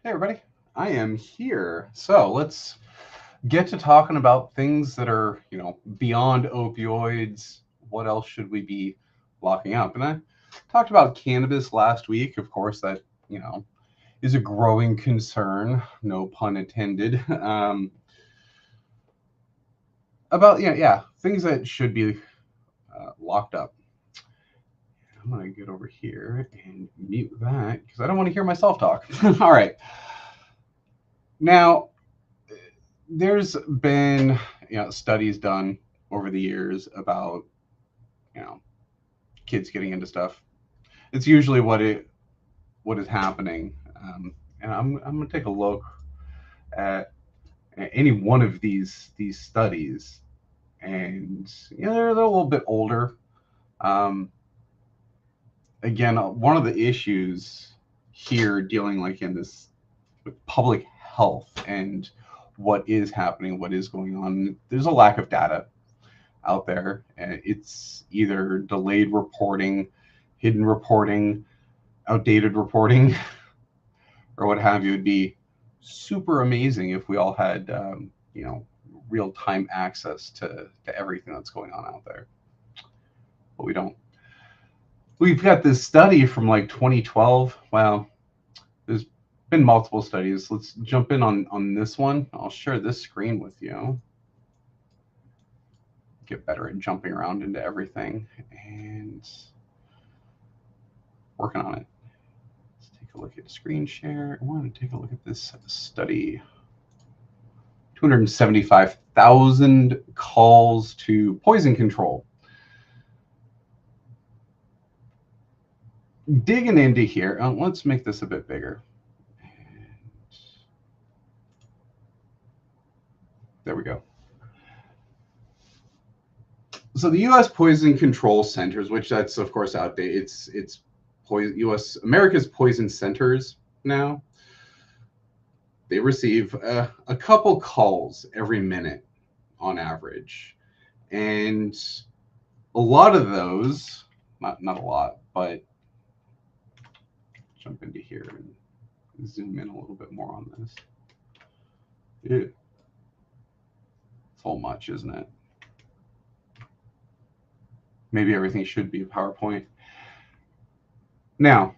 Hey everybody, I am here. So let's get to talking about things that are, beyond opioids. What else should we be locking up? And I talked about cannabis last week. Of course, that, is a growing concern, no pun intended, about, things that should be locked up. I'm going to get over here and mute that because I don't want to hear myself talk. All right. Now, there's been studies done over the years about you know kids getting into stuff. It's usually what is happening, and I'm gonna take a look at any one of these studies, and they're a little bit older. Um, Again, one of the issues here dealing like in this with public health and what is happening, what is going on. There's a lack of data out there. And it's either delayed reporting, hidden reporting, outdated reporting, or what have you. It'd be super amazing if we all had, real time access to everything that's going on out there. But we don't. We've got this study from like 2012. Well, there's been multiple studies. Let's jump in on this one. I'll share this screen with you. Get better at jumping around into everything and working on it. Let's take a look at screen share. I want to take a look at this study. 275,000 calls to poison control. Digging into here, let's make this a bit bigger. There we go. So the U.S. Poison Control Centers, which that's of course outdated. It's America's Poison Centers now. They receive a couple calls every minute on average, and a lot of those, not a lot, but jump into here and zoom in a little bit more on this. Ew. It's all much, isn't it? Maybe everything should be a PowerPoint. Now,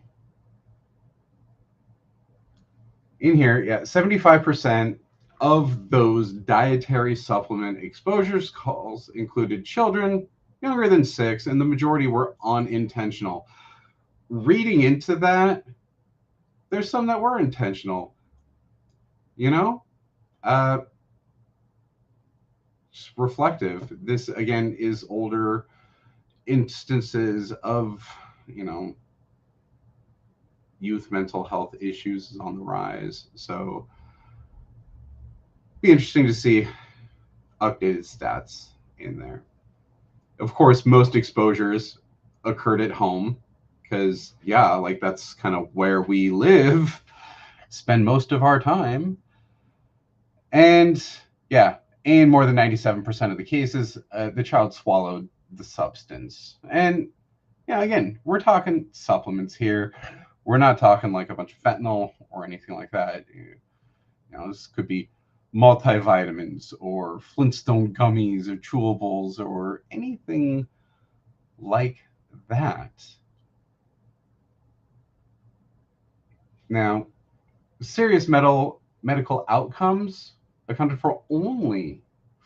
in here, 75% of those dietary supplement exposures calls included children younger than 6, and the majority were unintentional. Reading into that, there's some that were intentional. Just reflective. This again is older instances of youth mental health issues is on the rise. So be interesting to see updated stats in there. Of course, most exposures occurred at home because like that's kind of where we live, spend most of our time. And in more than 97% of the cases, the child swallowed the substance. And again, we're talking supplements here. We're not talking like a bunch of fentanyl or anything like that. This could be multivitamins or Flintstone gummies or chewables or anything like that. Now, serious medical outcomes accounted for only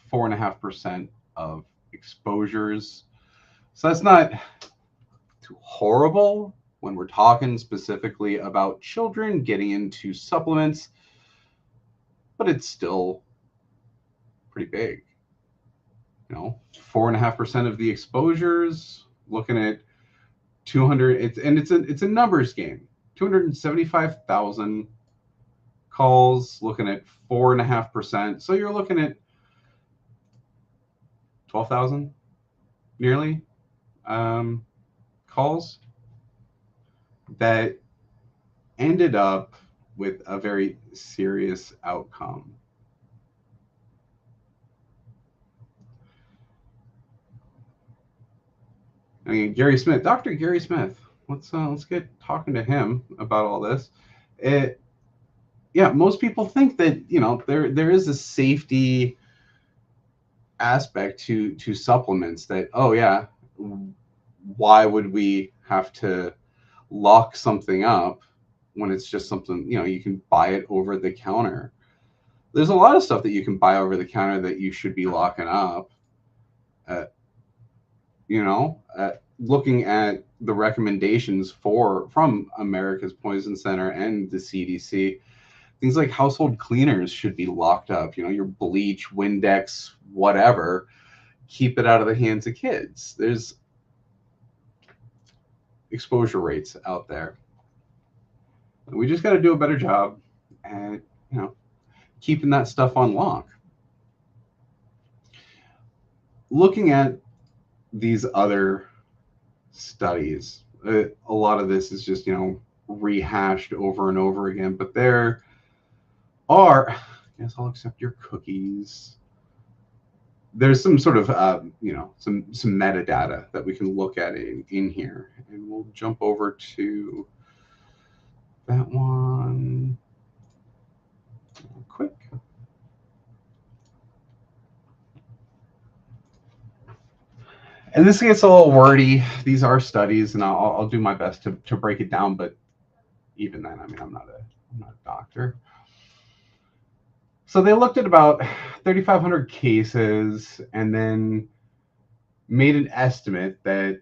4.5% of exposures. So that's not too horrible when we're talking specifically about children getting into supplements, but it's still pretty big. 4.5% of the exposures, looking at 200, it's a numbers game. 275,000 calls, looking at 4.5%. So you're looking at 12,000 nearly calls that ended up with a very serious outcome. I mean, Dr. Gary Smith. Let's get talking to him about all this. yeah, most people think that, there is a safety aspect to supplements, that, oh yeah, why would we have to lock something up when it's just something, you can buy it over the counter. There's a lot of stuff that you can buy over the counter that you should be locking up. uh, Looking at the recommendations from America's Poison Center and the CDC, things like household cleaners should be locked up. Your bleach, Windex, whatever, keep it out of the hands of kids. There's exposure rates out there. We just got to do a better job at, keeping that stuff on lock. Looking at these other studies, a lot of this is just, rehashed over and over again, but there are, I guess I'll accept your cookies. There's some sort of, some metadata that we can look at in here, and we'll jump over to that one real quick. And this gets a little wordy. These are studies, and I'll do my best to break it down. But even then, I mean, I'm not a doctor. So they looked at about 3,500 cases, and then made an estimate that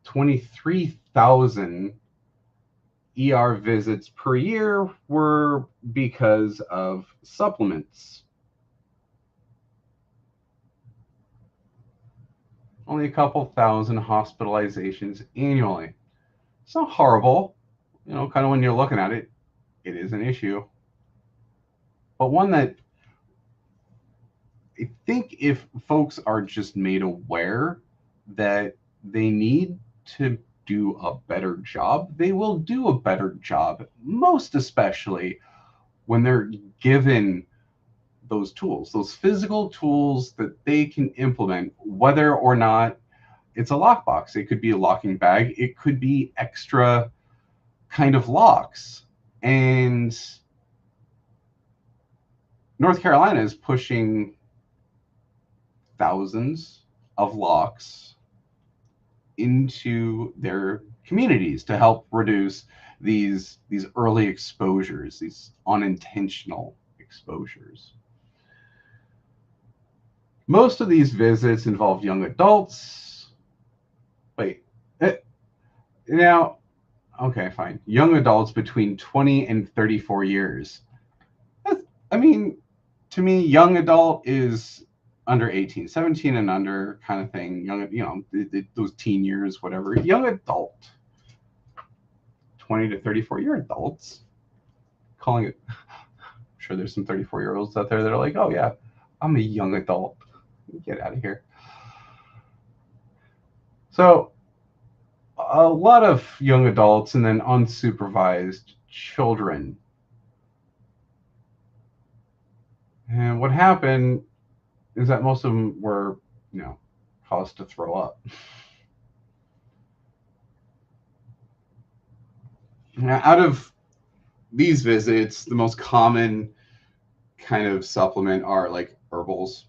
23,000 ER visits per year were because of supplements. Only a couple thousand hospitalizations annually. It's not horrible. Kind of when you're looking at it, it is an issue. But one that I think, if folks are just made aware that they need to do a better job, they will do a better job, most especially when they're given those tools, those physical tools that they can implement, whether or not it's a lockbox. It could be a locking bag, it could be extra kind of locks. And North Carolina is pushing thousands of locks into their communities to help reduce these early exposures, these unintentional exposures. Most of these visits involve young adults. Wait, now, okay, fine. Young adults between 20 and 34 years. I mean, to me, young adult is under 18, 17 and under kind of thing. Young, those teen years, whatever. Young adult, 20 to 34-year adults, calling it. I'm sure there's some 34-year-olds out there that are like, oh yeah, I'm a young adult. Get out of here. So a lot of young adults, and then unsupervised children. And what happened is that most of them were, caused to throw up. Now, out of these visits, the most common kind of supplement are like herbals,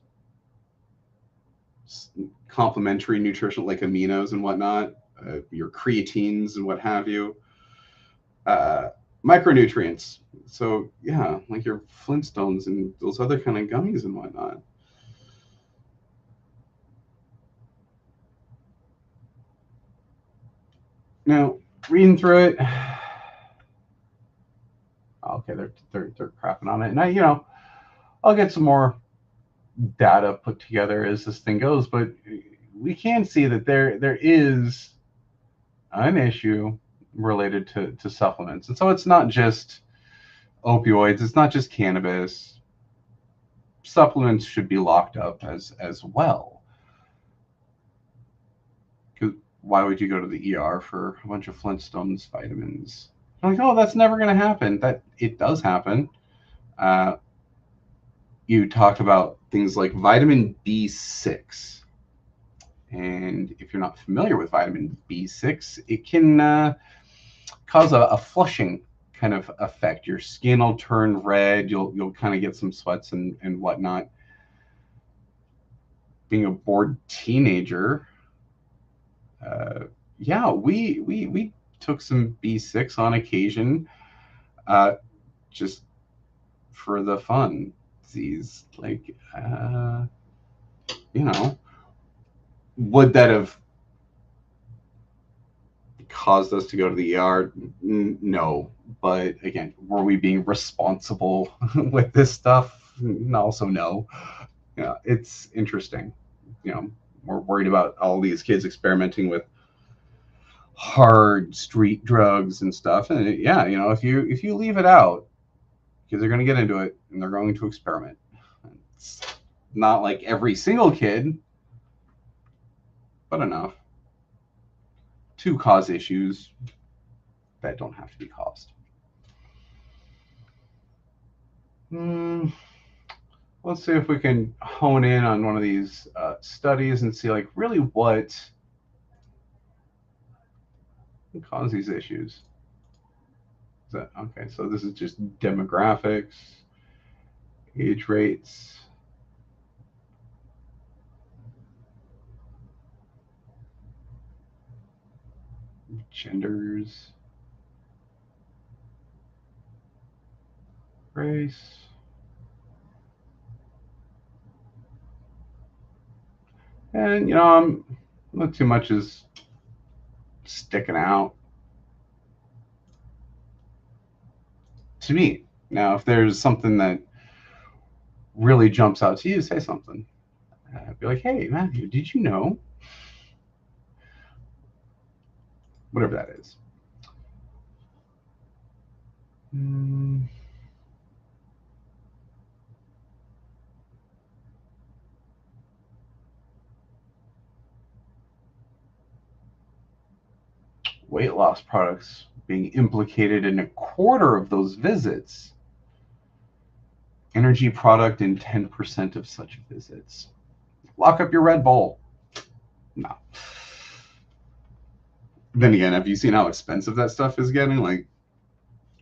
complementary nutrition like aminos and whatnot, your creatines and what have you, micronutrients. So yeah, like your Flintstones and those other kind of gummies and whatnot. Now, reading through it, okay, they're crapping on it, and I'll get some more data put together as this thing goes, but we can see that there is an issue related to supplements. And so it's not just opioids, it's not just cannabis. Supplements should be locked up as well. Because why would you go to the ER for a bunch of Flintstones vitamins? I'm like, oh, that's never going to happen. That it does happen. You talked about things like vitamin B6. And if you're not familiar with vitamin B6, it can cause a flushing kind of affect your skin. Will turn red. You'll kind of get some sweats and whatnot. Being a bored teenager, yeah, we took some B6 on occasion, uh, just for the fun. These like, you know, would that have caused us to go to the ER? No, but again, were we being responsible with this stuff? Also, no. Yeah, it's interesting. You know, we're worried about all these kids experimenting with hard street drugs and stuff. And yeah, you know, if you leave it out, kids are going to get into it and they're going to experiment. It's not like every single kid, but enough to cause issues that don't have to be caused. Hmm. Let's see if we can hone in on one of these studies and see like really what can cause these issues. Is that okay? So this is just demographics, age rates, genders, race. And you know, not too much is sticking out to me. Now, if there's something that really jumps out to you, say something. Be like, hey, Matthew, did you know? Whatever that is. Mm, weight loss products being implicated in a quarter of those visits. Energy product in 10% of such visits. Lock up your Red Bull. No. Then again, have you seen how expensive that stuff is getting? Like,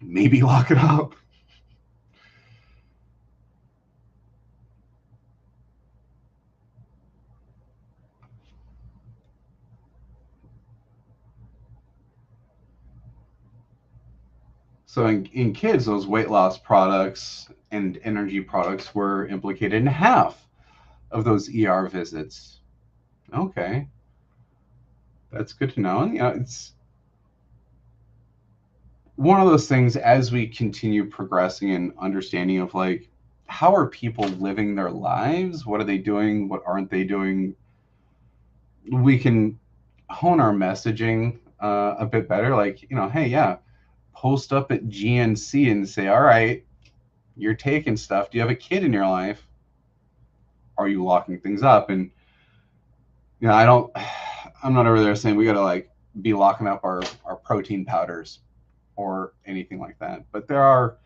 maybe lock it up. So in kids, those weight loss products and energy products were implicated in half of those ER visits. Okay, that's good to know. You know, it's one of those things as we continue progressing and understanding of like how are people living their lives? What are they doing? What aren't they doing? We can hone our messaging a bit better. Like, you know, hey, yeah, post up at GNC and say, all right, you're taking stuff. Do you have a kid in your life? Are you locking things up? And you know, I'm not over there saying we got to like be locking up our protein powders or anything like that. But there are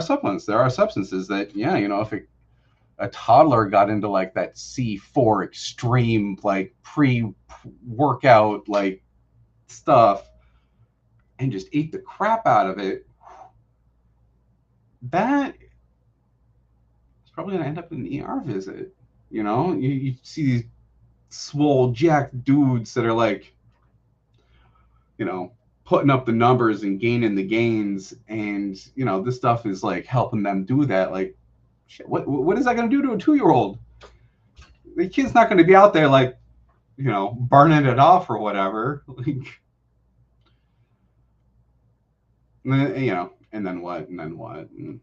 supplements, there are substances that, yeah, you know, if a toddler got into like that C4 extreme, like pre workout, like stuff and just ate the crap out of it, that is probably going to end up in an ER visit. You know, you see these swole, jacked dudes that are like, you know, putting up the numbers and gaining the gains. And, you know, this stuff is like helping them do that. Like, shit, what is that going to do to a 2-year-old? The kid's not going to be out there like, you know, burning it off or whatever. Like, you know, and then what? And then what? And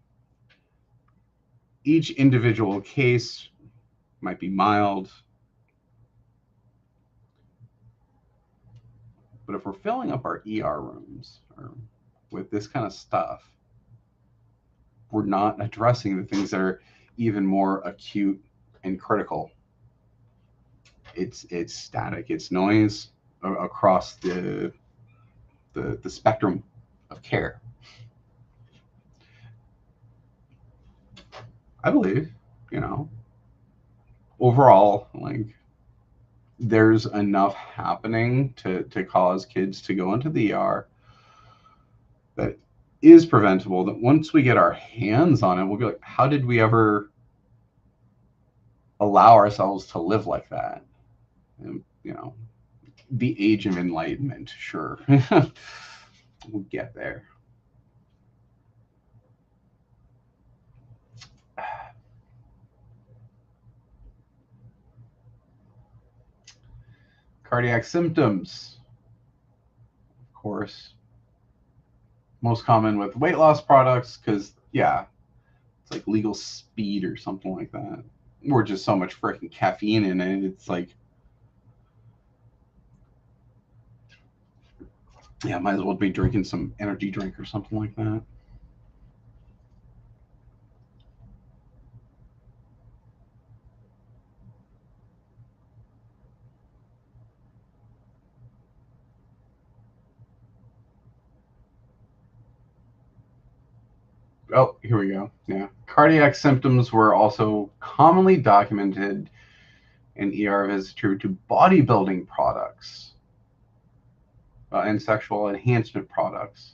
each individual case might be mild, but if we're filling up our ER rooms or with this kind of stuff, we're not addressing the things that are even more acute and critical. It's static, it's noise across the spectrum of care. I believe, you know, overall, like there's enough happening to cause kids to go into the ER that is preventable, that once we get our hands on it, we'll be like, how did we ever allow ourselves to live like that? And, the age of enlightenment, sure. We'll get there. Cardiac symptoms, of course, most common with weight loss products, because, yeah, it's like legal speed or something like that. Or just so much freaking caffeine in it. It's like, yeah, might as well be drinking some energy drink or something like that. Oh, here we go. Yeah. Cardiac symptoms were also commonly documented in ER visits to bodybuilding products and sexual enhancement products.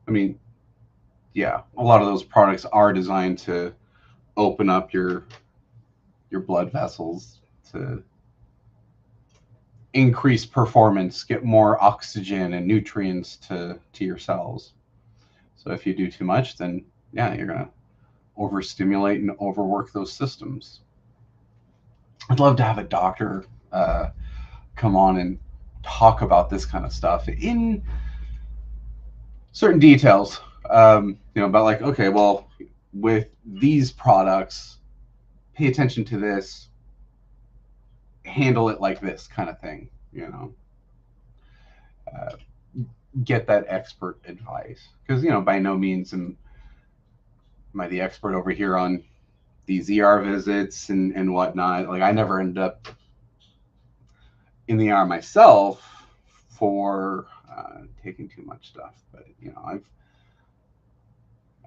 I mean, yeah, a lot of those products are designed to open up your blood vessels to increase performance, get more oxygen and nutrients to your cells. So if you do too much, then yeah, you're gonna overstimulate and overwork those systems. I'd love to have a doctor come on and talk about this kind of stuff in certain details. About like, okay, well, with these products, pay attention to this, handle it like this kind of thing. Uh, get that expert advice, because by no means am I the expert over here on these ER visits and whatnot. Like, I never ended up in the ER myself for taking too much stuff, but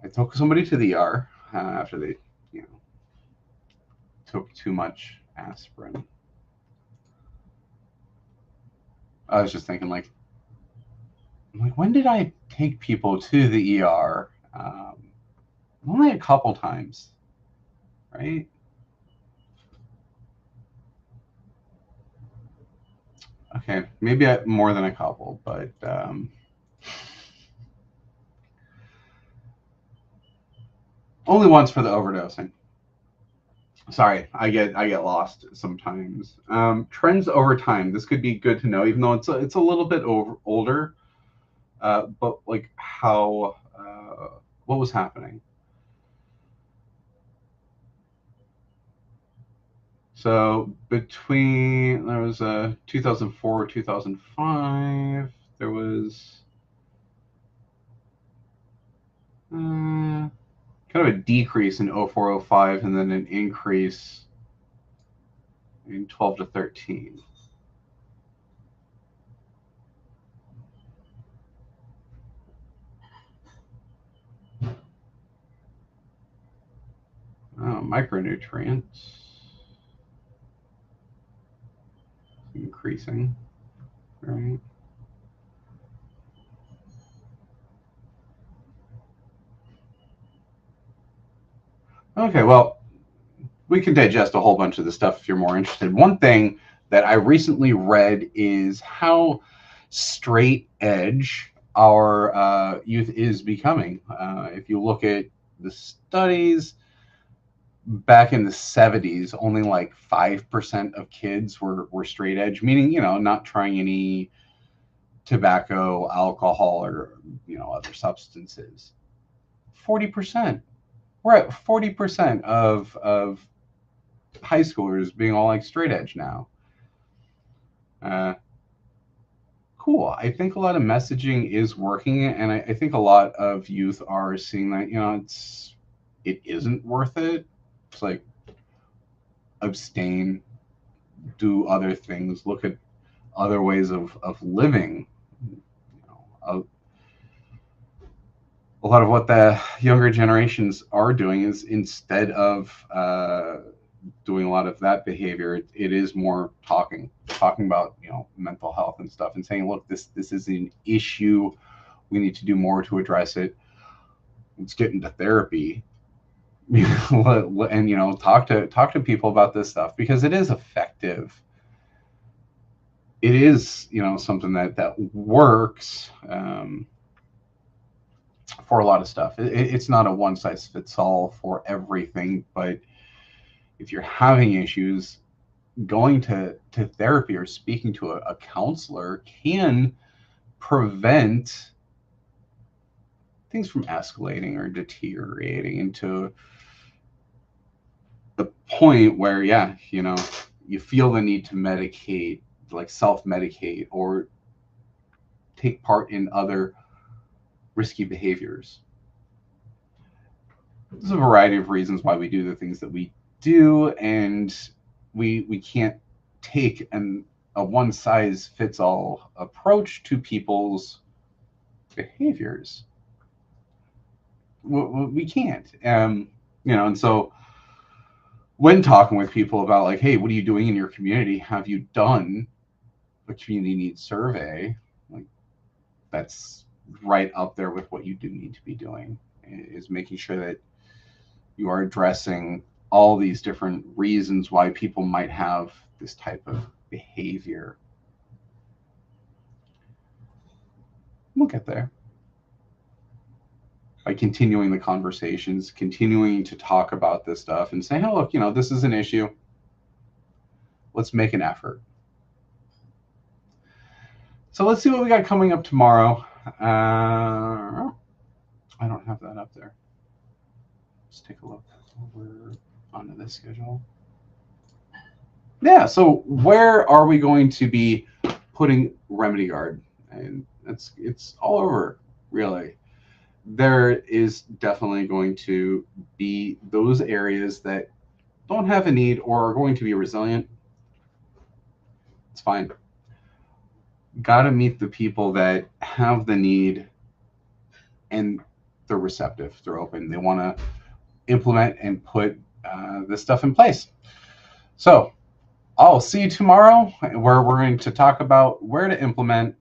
I took somebody to the ER after they you know took too much aspirin. I was just thinking, like, when did I take people to the ER? Only a couple times, right? Okay, maybe more than a couple, but only once for the overdosing. Sorry, I get lost sometimes. Trends over time. This could be good to know, even though it's a little bit older. But like how what was happening? So between there was 2004 2005, there was kind of a decrease in 0405, and then an increase in 12 to 13. Micronutrients increasing, right? Okay, well, we can digest a whole bunch of the stuff if you're more interested. One thing that I recently read is how straight edge our youth is becoming. If you look at the studies back in the 70s, only like 5% of kids were straight edge, meaning, not trying any tobacco, alcohol, or, other substances. 40%. We're at 40% of high schoolers being all like straight edge now. Uh, cool. I think a lot of messaging is working, and I think a lot of youth are seeing that it isn't worth it. It's like, abstain, do other things, look at other ways of living. A lot of what the younger generations are doing is, instead of doing a lot of that behavior, it is more talking about mental health and stuff, and saying, look, this is an issue we need to do more to address it. Let's get into therapy. And talk to people about this stuff, because it is effective. It is something that works for a lot of stuff. It's not a one size fits all for everything, but if you're having issues, going to therapy or speaking to a counselor can prevent things from escalating or deteriorating into the point where, you feel the need to medicate, like self-medicate, or take part in other risky behaviors. There's a variety of reasons why we do the things that we do, and we can't take a one size fits all approach to people's behaviors. We can't. And so when talking with people about, like, hey, what are you doing in your community? Have you done a community needs survey? Like, that's right up there with what you do need to be doing, is making sure that you are addressing all these different reasons why people might have this type of behavior. We'll get there by continuing the conversations, continuing to talk about this stuff, and say, hey, look, this is an issue. Let's make an effort. So let's see what we got coming up tomorrow. I don't have that up there. Let's take a look. We're onto this schedule. Yeah, so where are we going to be putting Remedy Guard? And it's all over, really. There is definitely going to be those areas that don't have a need or are going to be resilient. It's fine. Got to meet the people that have the need, and they're receptive, they're open, they want to implement and put this stuff in place. So I'll see you tomorrow, where we're going to talk about where to implement